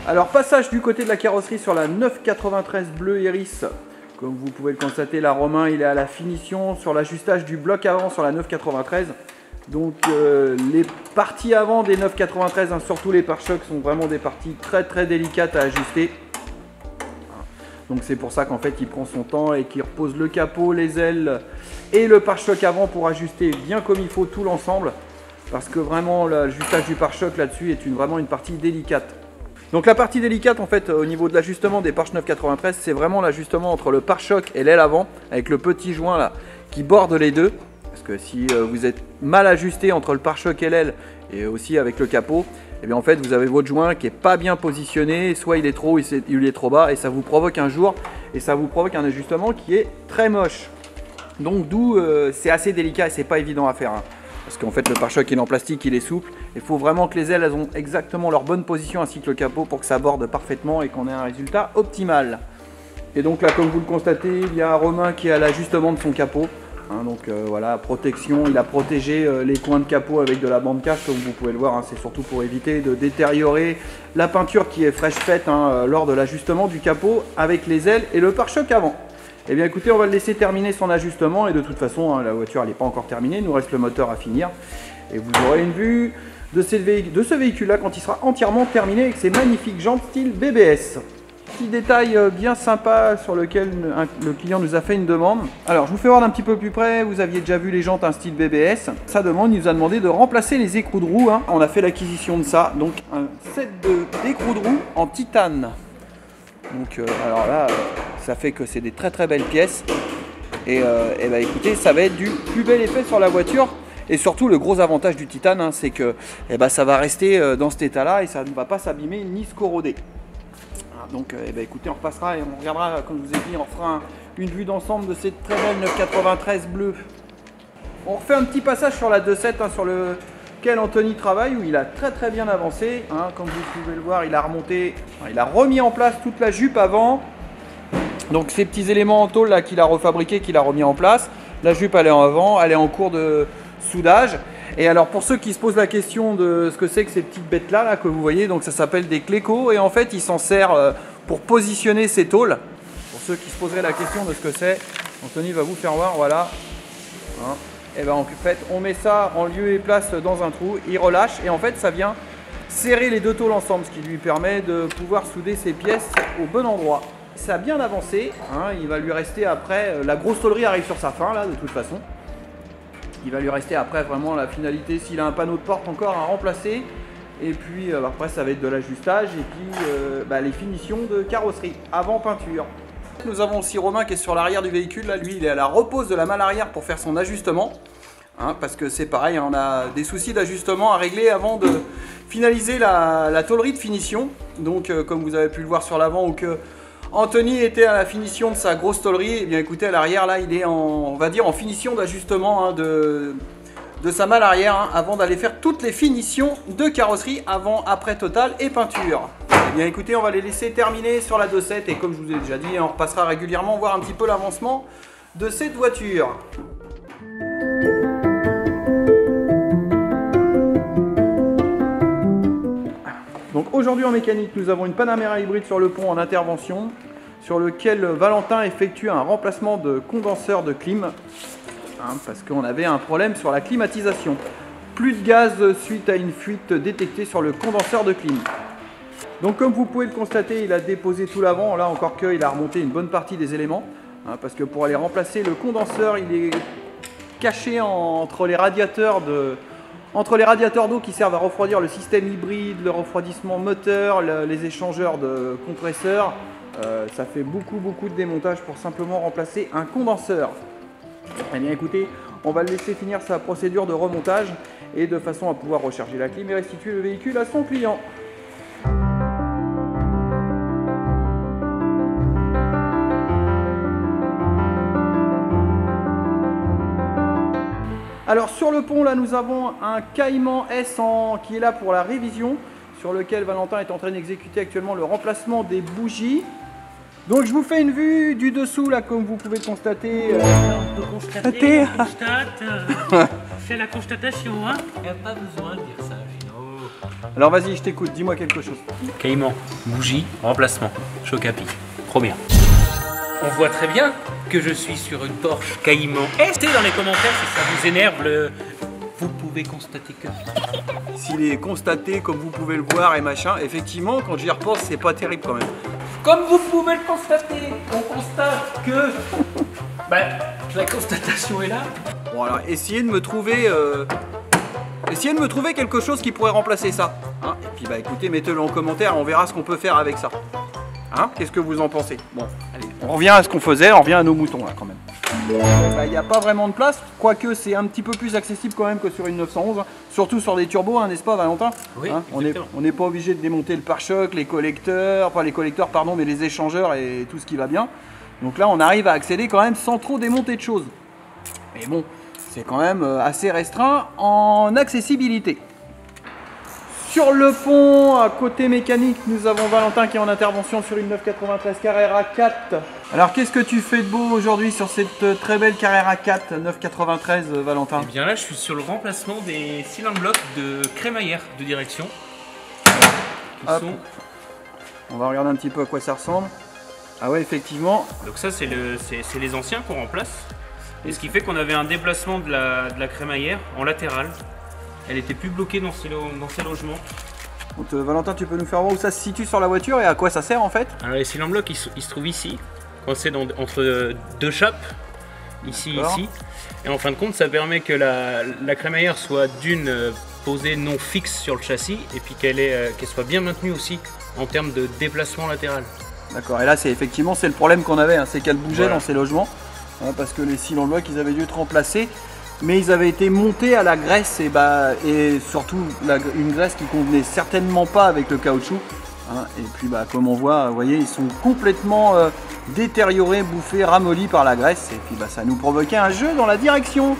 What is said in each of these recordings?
Alors passage du côté de la carrosserie sur la 993 bleu iris. Comme vous pouvez le constater, la Romain il est à la finition sur l'ajustage du bloc avant sur la 993. Donc les parties avant des 993, hein, surtout les pare-chocs, sont vraiment des parties très délicates à ajuster. Donc c'est pour ça qu'en fait il prend son temps et qu'il repose le capot, les ailes et le pare-choc avant pour ajuster bien comme il faut tout l'ensemble. Parce que vraiment l'ajustage du pare-choc là-dessus est vraiment une partie délicate. Donc la partie délicate en fait au niveau de l'ajustement des pare-chocs 993, c'est vraiment l'ajustement entre le pare-choc et l'aile avant avec le petit joint là qui borde les deux. Parce que si vous êtes mal ajusté entre le pare-choc et l'aile et aussi avec le capot, et bien en fait vous avez votre joint qui n'est pas bien positionné, soit il est trop haut, il est trop bas et ça vous provoque un jour et ça vous provoque un ajustement qui est très moche. Donc d'où c'est assez délicat et c'est pas évident à faire. Hein. Parce qu'en fait le pare-choc il est en plastique, il est souple. Il faut vraiment que les ailes elles ont exactement leur bonne position ainsi que le capot pour que ça borde parfaitement et qu'on ait un résultat optimal. Et donc là comme vous le constatez, il y a un Romain qui est à l'ajustement de son capot. Hein, donc voilà, protection, il a protégé les coins de capot avec de la bande cache comme vous pouvez le voir. Hein, c'est surtout pour éviter de détériorer la peinture qui est fraîche faite hein, lors de l'ajustement du capot avec les ailes et le pare-choc avant. Et bien écoutez, on va le laisser terminer son ajustement et de toute façon hein, la voiture elle n'est pas encore terminée, il nous reste le moteur à finir. Et vous aurez une vue de ce véhicule là quand il sera entièrement terminé avec ses magnifiques jantes style BBS. Petit détail bien sympa sur lequel le client nous a fait une demande. Alors je vous fais voir d'un petit peu plus près, vous aviez déjà vu les jantes un style BBS. Sa demande, il nous a demandé de remplacer les écrous de roue. Hein. On a fait l'acquisition de ça, donc un set d'écrous de roue en titane. Donc alors là, ça fait que c'est des très belles pièces. Et bah, écoutez, ça va être du plus bel effet sur la voiture. Et surtout, le gros avantage du titane, hein, c'est que bah, ça va rester dans cet état-là et ça ne va pas s'abîmer ni se corroder. Donc bah, écoutez, on repassera et on regardera, comme je vous ai dit, on fera une vue d'ensemble de cette très belle 993 bleue. On refait un petit passage sur la 2.7 hein, sur lequel Anthony travaille, où il a très bien avancé. Hein, comme vous pouvez le voir, il a remonté, il a remis en place toute la jupe avant. Donc ces petits éléments en tôle là qu'il a refabriqué, qu'il a remis en place. La jupe elle est en avant, elle est en cours de soudage. Et alors pour ceux qui se posent la question de ce que c'est que ces petites bêtes là, que vous voyez, donc ça s'appelle des clécos et en fait il s'en sert pour positionner ces tôles. Pour ceux qui se poseraient la question de ce que c'est, Anthony va vous faire voir, voilà. Hein. Et ben en fait on met ça en lieu et place dans un trou, il relâche et en fait ça vient serrer les deux tôles ensemble, ce qui lui permet de pouvoir souder ces pièces au bon endroit. Ça a bien avancé, hein, il va lui rester après, la grosse tôlerie arrive sur sa fin là de toute façon. Il va lui rester après vraiment la finalité, s'il a un panneau de porte encore à remplacer. Et puis après ça va être de l'ajustage et puis bah, les finitions de carrosserie avant peinture. Nous avons aussi Romain qui est sur l'arrière du véhicule, là lui il est à la repose de la malle arrière pour faire son ajustement. Hein, parce que c'est pareil, hein, on a des soucis d'ajustement à régler avant de finaliser la tôlerie de finition. Donc comme vous avez pu le voir sur l'avant ou que Anthony était à la finition de sa grosse tôlerie, et bien écoutez à l'arrière là il est on va dire en finition d'ajustement hein, de sa malle arrière hein, avant d'aller faire toutes les finitions de carrosserie avant, après total et peinture. Et bien écoutez, on va les laisser terminer sur la 2.7 et comme je vous ai déjà dit, on repassera régulièrement voir un petit peu l'avancement de cette voiture. Donc aujourd'hui en mécanique, nous avons une Panamera hybride sur le pont en intervention sur lequel Valentin effectue un remplacement de condenseur de clim hein, parce qu'on avait un problème sur la climatisation. Plus de gaz suite à une fuite détectée sur le condenseur de clim. Donc comme vous pouvez le constater, il a déposé tout l'avant, là encore qu'il a remonté une bonne partie des éléments hein, parce que pour aller remplacer le condenseur, il est caché entre les radiateurs d'eau qui servent à refroidir le système hybride, le refroidissement moteur, les échangeurs de compresseurs. Ça fait beaucoup de démontage pour simplement remplacer un condenseur. Eh bien écoutez, on va le laisser finir sa procédure de remontage et de façon à pouvoir recharger la clim et restituer le véhicule à son client. Alors sur le pont là nous avons un Cayman S qui est là pour la révision sur lequel Valentin est en train d'exécuter actuellement le remplacement des bougies. Donc je vous fais une vue du dessous là comme vous pouvez le constater. On peut constater, on fait la constatation hein. Il n'y a pas besoin de dire ça Gino. Alors vas-y, je t'écoute, dis-moi quelque chose. Caïman, bougie, remplacement, choc à pic. Trop bien. On voit très bien que je suis sur une Porsche Caïman S. Dans les commentaires si ça vous énerve, vous pouvez constater que... S'il est constaté, comme vous pouvez le voir et machin, effectivement, quand j'y repense, c'est pas terrible quand même. Comme vous pouvez le constater, on constate que... la constatation est là. Bon alors, essayez de me trouver quelque chose qui pourrait remplacer ça. Hein, et puis bah écoutez, mettez-le en commentaire, on verra ce qu'on peut faire avec ça. Hein, qu'est-ce que vous en pensez? Bon, allez, on revient à ce qu'on faisait, on revient à nos moutons là quand même. Il n'y a pas vraiment de place, quoique c'est un petit peu plus accessible quand même que sur une 911, hein. Surtout sur des turbos, hein, n'est-ce pas Valentin? Oui, hein, on n'est pas obligé de démonter le pare-choc, les collecteurs, pardon, mais les échangeurs et tout ce qui va bien. Donc là on arrive à accéder quand même sans trop démonter de choses. Mais bon, c'est quand même assez restreint en accessibilité. Sur le pont, à côté mécanique, nous avons Valentin qui est en intervention sur une 993 Carrera 4. Alors qu'est-ce que tu fais de beau aujourd'hui sur cette très belle Carrera 4 993 Valentin? Eh bien là je suis sur le remplacement des cylindres blocs de crémaillère de direction. On va regarder un petit peu à quoi ça ressemble. Ah ouais, effectivement. Donc ça c'est les anciens qu'on remplace. Et ce qui fait qu'on avait un déplacement de la crémaillère en latéral. Elle était plus bloquée dans ses logements. Donc, Valentin, tu peux nous faire voir où ça se situe sur la voiture et à quoi ça sert en fait? Alors les cylindres blocs ils se trouvent ici, coincés entre deux chapes, ici. Et en fin de compte ça permet que la crémaillère soit d'une posée non fixe sur le châssis et puis qu'elle soit bien maintenue aussi en termes de déplacement latéral. D'accord, et là c'est effectivement le problème qu'on avait, hein, c'est qu'elle bougeait dans ces logements, hein, parce que les cylindres blocs ils avaient dû être remplacés. Mais ils avaient été montés à la graisse et surtout une graisse qui convenait certainement pas avec le caoutchouc. Hein, et puis comme on voit, vous voyez, ils sont complètement détériorés, bouffés, ramollis par la graisse. Et puis ça nous provoquait un jeu dans la direction.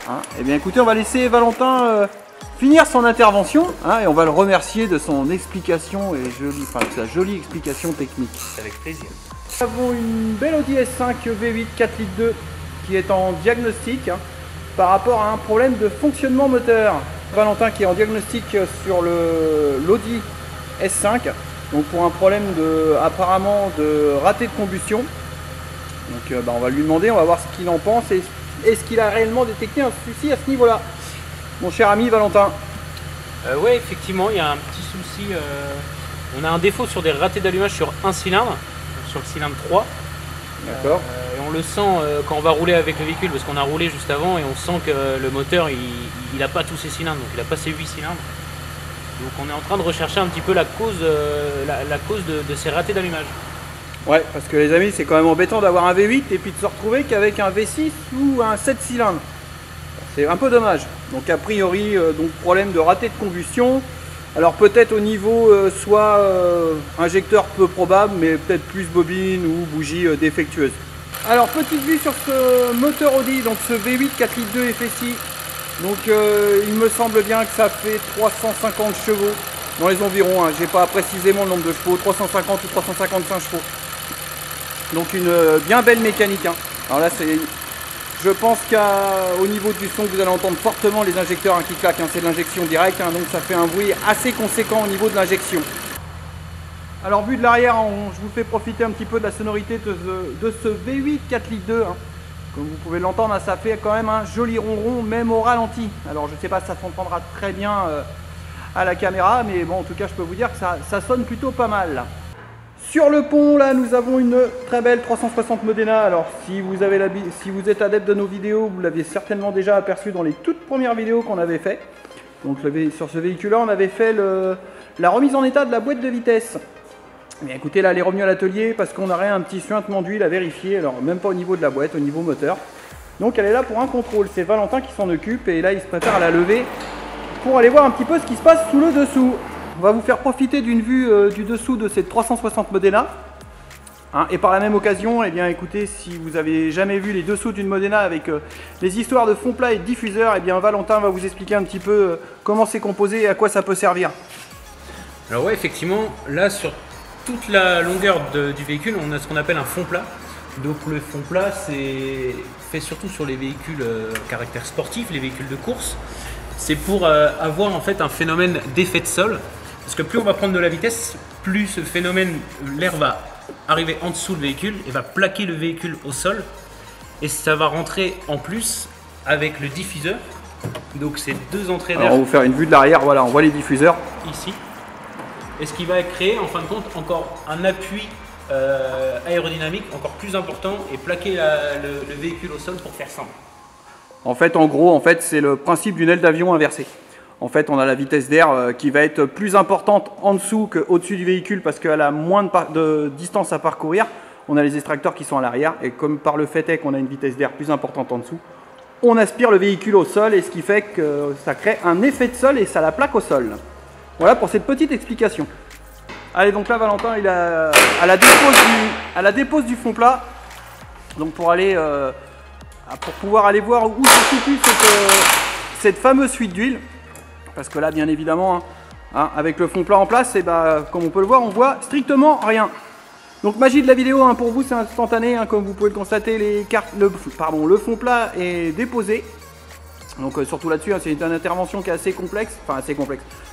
Hein, et bien écoutez, on va laisser Valentin finir son intervention. Hein, et on va le remercier de son explication et de sa jolie explication technique. Avec plaisir. Nous avons une belle Audi S5 V8 4 litres 2. Qui est en diagnostic par rapport à un problème de fonctionnement moteur. Valentin qui est en diagnostic sur l'Audi S5, donc pour un problème apparemment de raté de combustion. Donc on va lui demander, on va voir ce qu'il en pense et est-ce qu'il a réellement détecté un souci à ce niveau-là. Mon cher ami Valentin. Oui, effectivement, il y a un petit souci. On a un défaut sur des ratés d'allumage sur un cylindre, sur le cylindre 3. D'accord. Et on le sent quand on va rouler avec le véhicule parce qu'on a roulé juste avant et on sent que le moteur il n'a pas tous ses cylindres, donc il n'a pas ses 8 cylindres. Donc on est en train de rechercher un petit peu la cause de ces ratés d'allumage. Ouais, parce que les amis, c'est quand même embêtant d'avoir un V8 et puis de se retrouver qu'avec un V6 ou un 7 cylindres. C'est un peu dommage. Donc a priori, problème de raté de combustion. Alors peut-être au niveau soit injecteur peu probable, mais peut-être plus bobine ou bougie défectueuse. Alors petite vue sur ce moteur Audi, donc ce V8 4 litres 2 FSI. Donc il me semble bien que ça fait 350 chevaux dans les environs. Hein. J'ai pas précisément le nombre de chevaux, 350 ou 355 chevaux. Donc une bien belle mécanique. Hein. Alors là je pense qu'au niveau du son, vous allez entendre fortement les injecteurs qui claquent. Hein. C'est de l'injection directe, donc ça fait un bruit assez conséquent au niveau de l'injection. Alors vu de l'arrière, je vous fais profiter un petit peu de la sonorité de ce V8 4 litres 2. Hein. Comme vous pouvez l'entendre, ça fait quand même un joli ronron, même au ralenti. Alors je ne sais pas si ça s'entendra très bien à la caméra, mais bon, en tout cas, je peux vous dire que ça sonne plutôt pas mal. Sur le pont, là, nous avons une très belle 360 Modena. Alors, si vous êtes adepte de nos vidéos, vous l'aviez certainement déjà aperçu dans les toutes premières vidéos qu'on avait fait. Donc, sur ce véhicule-là, on avait fait la remise en état de la boîte de vitesse. Mais écoutez, là, elle est revenue à l'atelier parce qu'on aurait un petit suintement d'huile à vérifier. Alors, même pas au niveau de la boîte, au niveau moteur. Donc, elle est là pour un contrôle. C'est Valentin qui s'en occupe et là, il se prépare à la lever pour aller voir un petit peu ce qui se passe sous le dessous. On va vous faire profiter d'une vue du dessous de cette 360 Modena. Hein, et par la même occasion, eh bien, écoutez, si vous avez jamais vu les dessous d'une Modena avec les histoires de fond plat et de diffuseur, eh bien, Valentin va vous expliquer un petit peu comment c'est composé et à quoi ça peut servir. Alors ouais, effectivement, là sur toute la longueur du véhicule, on a ce qu'on appelle un fond plat. Donc le fond plat, c'est fait surtout sur les véhicules caractère sportif, les véhicules de course. c'est pour avoir en fait un phénomène d'effet de sol. Parce que plus on va prendre de la vitesse, plus ce phénomène, l'air va arriver en dessous du véhicule et va plaquer le véhicule au sol. Et ça va rentrer en plus avec le diffuseur. Donc c'est deux entrées d'air. On va vous faire une vue de l'arrière, voilà, on voit les diffuseurs. Ici. Et ce qui va créer en fin de compte encore un appui aérodynamique encore plus important et plaquer le véhicule au sol pour faire simple. En fait, en gros, en fait, c'est le principe d'une aile d'avion inversée. En fait, on a la vitesse d'air qui va être plus importante en dessous qu'au-dessus du véhicule parce qu'elle a moins de distance à parcourir. On a les extracteurs qui sont à l'arrière et comme par le fait est qu'on a une vitesse d'air plus importante en dessous, on aspire le véhicule au sol et ce qui fait que ça crée un effet de sol et ça la plaque au sol. Voilà pour cette petite explication. Allez, donc là, Valentin, il a à la dépose du fond plat. Donc pour pouvoir aller voir où se situe cette fameuse fuite d'huile. Parce que là, bien évidemment, avec le fond plat en place, et comme on peut le voir, on voit strictement rien. Donc magie de la vidéo, pour vous c'est instantané, comme vous pouvez le constater, le fond plat est déposé. Donc surtout là-dessus, c'est une intervention qui est assez complexe,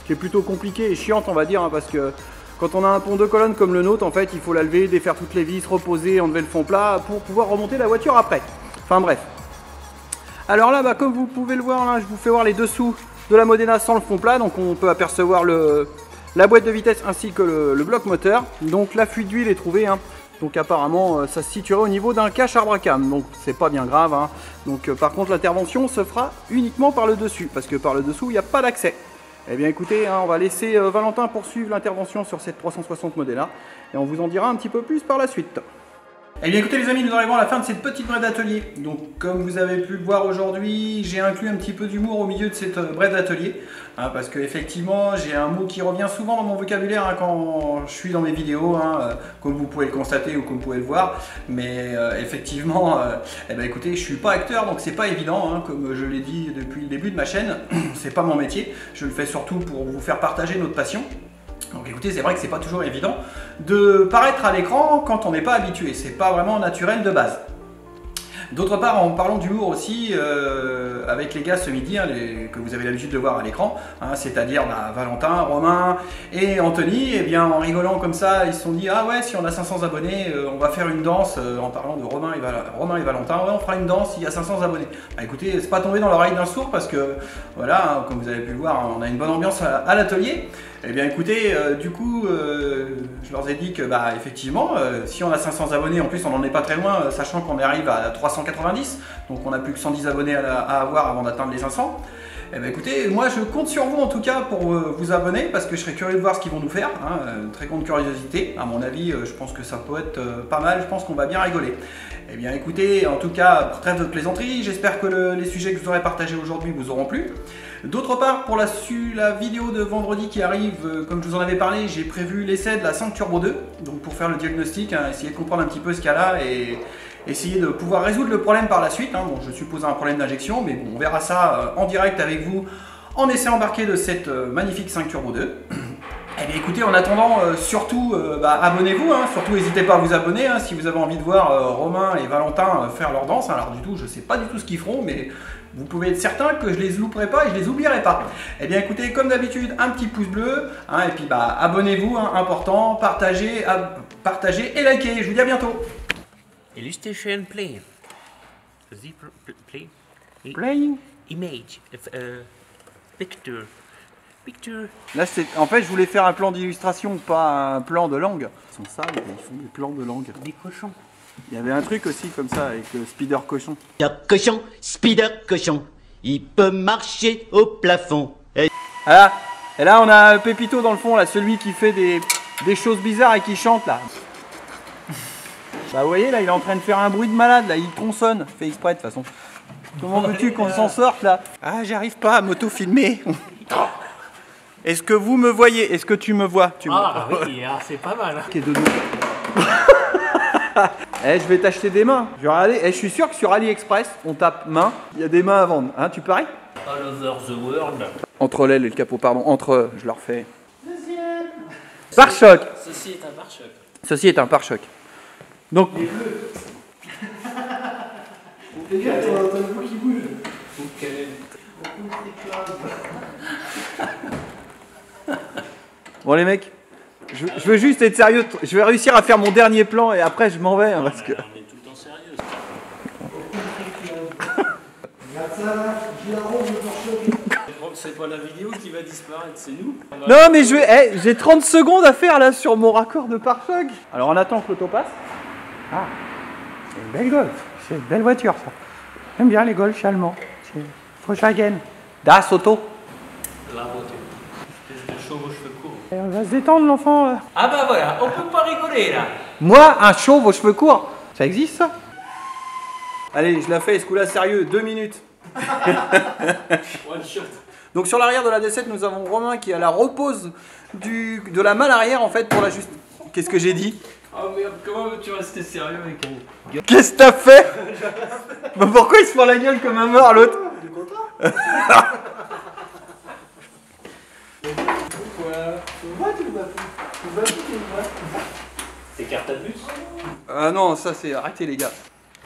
qui est plutôt compliquée et chiante on va dire, parce que quand on a un pont de colonne comme le nôtre, en fait il faut la lever, défaire toutes les vis, reposer, enlever le fond plat pour pouvoir remonter la voiture après. Enfin bref. Alors là, comme vous pouvez le voir, là, je vous fais voir les dessous de la Modena sans le fond plat, donc on peut apercevoir la boîte de vitesse ainsi que le bloc moteur. Donc la fuite d'huile est trouvée, donc apparemment ça se situerait au niveau d'un cache arbre à cam, donc c'est pas bien grave. Donc par contre l'intervention se fera uniquement par le dessus, parce que par le dessous il n'y a pas d'accès. Eh bien écoutez, on va laisser Valentin poursuivre l'intervention sur cette 360 Modena et on vous en dira un petit peu plus par la suite. Eh bien écoutez les amis, nous arrivons à la fin de cette petite brève d'atelier. Donc comme vous avez pu le voir aujourd'hui, j'ai inclus un petit peu d'humour au milieu de cette brève d'atelier. Parce que effectivement j'ai un mot qui revient souvent dans mon vocabulaire quand je suis dans mes vidéos, comme vous pouvez le constater ou comme vous pouvez le voir. Mais effectivement, écoutez, je suis pas acteur donc c'est pas évident, comme je l'ai dit depuis le début de ma chaîne. C'est pas mon métier, je le fais surtout pour vous faire partager notre passion. Donc écoutez, c'est vrai que c'est pas toujours évident de paraître à l'écran quand on n'est pas habitué, c'est pas vraiment naturel de base. D'autre part, en parlant d'humour aussi, avec les gars ce midi, que vous avez l'habitude de voir à l'écran, c'est-à-dire Valentin, Romain et Anthony, et bien en rigolant comme ça, ils se sont dit, ah ouais, si on a 500 abonnés, on va faire une danse, en parlant de Romain et Valentin, ouais, on fera une danse s'il y a 500 abonnés. Écoutez, c'est pas tombé dans l'oreille d'un sourd parce que, voilà, comme vous avez pu le voir, on a une bonne ambiance à l'atelier. Eh bien écoutez, du coup, je leur ai dit que effectivement, si on a 500 abonnés, en plus on n'en est pas très loin, sachant qu'on arrive à 390, donc on n'a plus que 110 abonnés à avoir avant d'atteindre les 500. Eh bien écoutez, moi je compte sur vous en tout cas pour vous abonner, parce que je serais curieux de voir ce qu'ils vont nous faire, très grande curiosité. À mon avis, je pense que ça peut être pas mal, je pense qu'on va bien rigoler. Eh bien écoutez, en tout cas, trêve de plaisanterie, j'espère que les sujets que je vous aurai partagés aujourd'hui vous auront plu. D'autre part, pour la vidéo de vendredi qui arrive, comme je vous en avais parlé, j'ai prévu l'essai de la 5 Turbo 2, donc pour faire le diagnostic, essayer de comprendre un petit peu ce qu'il y a là et essayer de pouvoir résoudre le problème par la suite. Bon, je suppose un problème d'injection, mais bon, on verra ça en direct avec vous en essai embarqué de cette magnifique 5 Turbo 2. Eh bien écoutez, en attendant, surtout abonnez-vous, surtout n'hésitez pas à vous abonner si vous avez envie de voir Romain et Valentin faire leur danse. Alors du tout, je ne sais pas du tout ce qu'ils feront, mais vous pouvez être certain que je les louperai pas et je les oublierai pas. Eh bien écoutez, comme d'habitude, un petit pouce bleu, et puis abonnez-vous, important, partagez et likez. Je vous dis à bientôt. Illustration play. Playing. Image. Picture. Là, en fait, je voulais faire un plan d'illustration, pas un plan de langue. Ils sont sales, ils font des plans de langue. Des cochons. Il y avait un truc aussi comme ça avec Spider Cochon. Spider Cochon, il peut marcher au plafond. Ah, et là, on a Pépito dans le fond, là, celui qui fait des choses bizarres et qui chante là. Vous voyez, là, il est en train de faire un bruit de malade, là, il tronçonne, fait exprès de toute façon. Comment veux-tu qu'on s'en sorte là? Ah, j'arrive pas à m'auto-filmer. Est-ce que vous me voyez? Est-ce que tu me vois? Oui, c'est pas mal. Qui est de nous. Je vais t'acheter des mains. Je suis sûr que sur AliExpress, on tape main, il y a des mains à vendre. Tu paries? All over the world. Entre l'aile et le capot, pardon. Entre, je leur fais. Pare-choc. Ceci est un pare-choc. Ceci est un pare-choc. Donc. Les bleus. Fais gaffe, t'as le bout qui bouge. Bon les mecs, je veux juste être sérieux. Je vais réussir à faire mon dernier plan et après je m'en vais. Hein, parce que... On est tout le temps sérieux. C'est pas la vidéo qui va disparaître, c'est nous. Non mais j'ai 30 secondes à faire là sur mon raccord de pare-choc. Alors on attend que l'auto passe. Ah, c'est une belle Golf. C'est une belle voiture ça. J'aime bien les Golf allemands. C'est Volkswagen. Das Auto. La beauté. Espèce de chauve aux cheveux courts. Et on va se détendre l'enfant. Ah bah voilà, on peut pas rigoler là. Moi, un chauve aux cheveux courts. Ça existe ça? Allez, je la fais, ce coup-là sérieux, 2 minutes. One shot. Donc sur l'arrière de la D7, nous avons Romain qui a la repose de la malle arrière en fait pour la juste... Qu'est-ce que j'ai dit? Oh merde, comment veux-tu rester sérieux avec un... Qu'est-ce que t'as fait? Bah pourquoi il se prend la gueule comme un mort l'autre? Du content. C'est carte à puce. Ah non, ça c'est... Arrêtez les gars.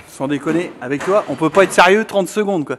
Sans déconner, avec toi, on peut pas être sérieux 30 secondes quoi.